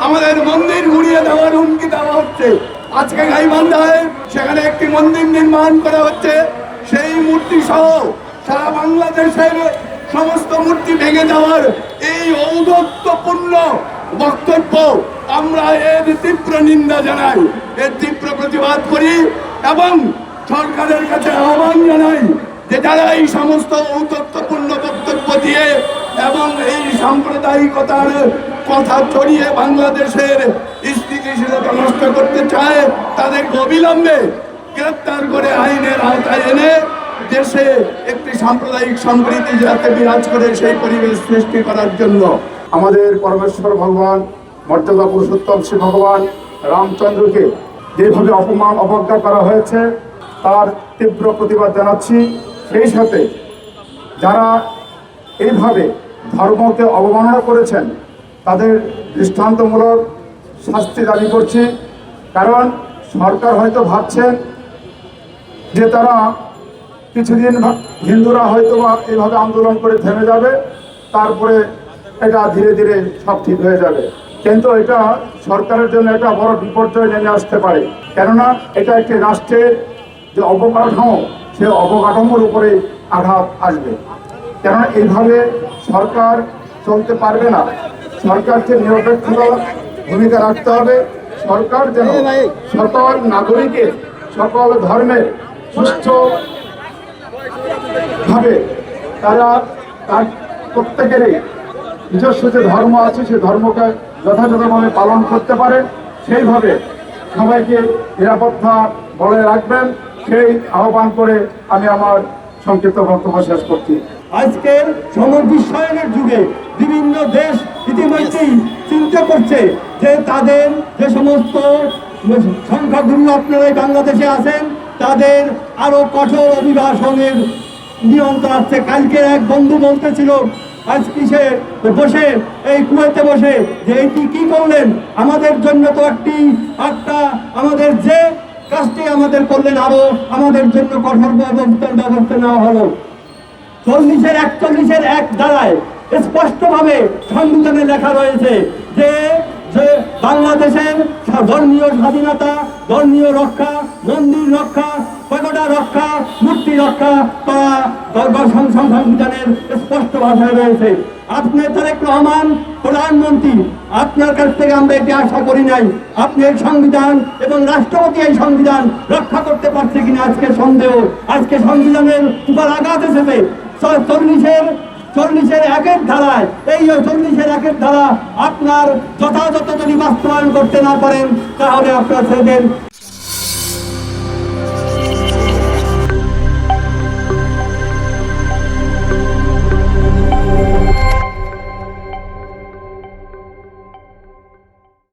আমাদের মন্দির ঘুরিয়ে দেওয়ার হুমকি দেওয়া হচ্ছে। আজকে গাইবান্ধায় সেখানে একটি মন্দির নির্মাণ করা হচ্ছে, সেই মূর্তি সহ সারা বাংলাদেশের সমস্ত মূর্তি ভেঙে দেওয়ার এই ঔদ্ধত্যপূর্ণ বক্তব্য আমরা এর তীব্র নিন্দা জানাই, এর তীব্র প্রতিবাদ করি এবং সরকারের কাছে আহ্বান জানাই যে যারা এই সমস্ত ঔদ্ধত্যপূর্ণ বক্তব্য দিয়ে এবং এই সাম্প্রদায়িকতার কথা ছড়িয়ে বাংলাদেশের স্থিতিশীলতা নষ্ট করতে চায় তাদেরকে অবিলম্বে গ্রেপ্তার করে আইনের আওতায় এনে দেশে একটি সাম্প্রদায়িক সম্প্রীতি যাতে বিরাজ করে সেই পরিবেশ সৃষ্টি করার জন্য আমাদের পরমেশ্বর ভগবান মর্যাদা পুরুষোত্তম শ্রী ভগবান রামচন্দ্রকে যেভাবে অপমান অবজ্ঞা করা হয়েছে তার তীব্র প্রতিবাদ জানাচ্ছি। সেই সাথে যারা এইভাবে ধর্মকে অবমাননা করেছেন তাদের দৃষ্টান্তমূলক শাস্তি দাবি করছি। কারণ সরকার হয়তো ভাবছেন যে তারা কিছুদিন হিন্দুরা হয়তো বা এইভাবে আন্দোলন করে থেমে যাবে, তারপরে এটা ধীরে ধীরে সব ঠিক হয়ে যাবে, কিন্তু এটা সরকারের জন্য একটা বড় বিপর্যয় নেমে আসতে পারে। কেননা এটা একটি রাষ্ট্রের যে অবকাঠামো সে অবকাঠামোর উপরে আঘাত আসবে। কেননা এইভাবে সরকার চলতে পারবে না। সরকারকে নিরপেক্ষ ভূমিকা রাখতে হবে। সরকার যেন সকল নাগরিকের সকল ধর্মের সুষ্ঠুভাবে তার প্রত্যেকেরই নিজস্ব যে ধর্ম আছে সেই ধর্মকে যথাযথভাবে পালন করতে পারে, সেইভাবে সবাইকে নিরাপত্তা বজায় রাখবেন সেই আহ্বান করে আমি আমার সংক্ষিপ্ত বক্তব্য শেষ করছি। আজকের সমবিশ্বায়নের যুগে বিভিন্ন দেশ ইতিমধ্যেই চিন্তা করছে যে তাদের যে সমস্ত সংখ্যাগুরু আপনারা বাংলাদেশে আছেন তাদের আরো কঠোর অভিবাসনের নিয়ন্ত্রণ আসছে। কালকে এক বন্ধু বলতেছিল আজকে সে বসে এই কুয়েতে বসে যে এটি কি করলেন, আমাদের জন্য তো একটা আমাদের যে কাজটি আমাদের করলেন আরো আমাদের জন্য কঠোর ব্যবস্থা নেওয়া হলো। 40-41 ধারায় স্পষ্টভাবে সংবিধানে লেখা রয়েছে যে বাংলাদেশের ধর্মীয় স্বাধীনতা, ধর্মীয় রক্ষা, মন্দির রক্ষা, পতাকা রক্ষা, মূর্তি রক্ষা করা সংবিধানের স্পষ্ট ভাষায় রয়েছে। আপনি তারেক রহমান প্রধানমন্ত্রী, আপনার কাছ থেকে আমরা এটি আশা করি নাই আপনি এই সংবিধান এবং রাষ্ট্রপতি এই সংবিধান রক্ষা করতে পারছে কিনা আজকে সন্দেহ। আজকে সংবিধানের উপর আঘাত এসেছে। 40-1 ধারায় এই 40-1 ধারা আপনার যথাযথ যদি বাস্তবায়ন করতে না পারেন তাহলে আপনার সেদিন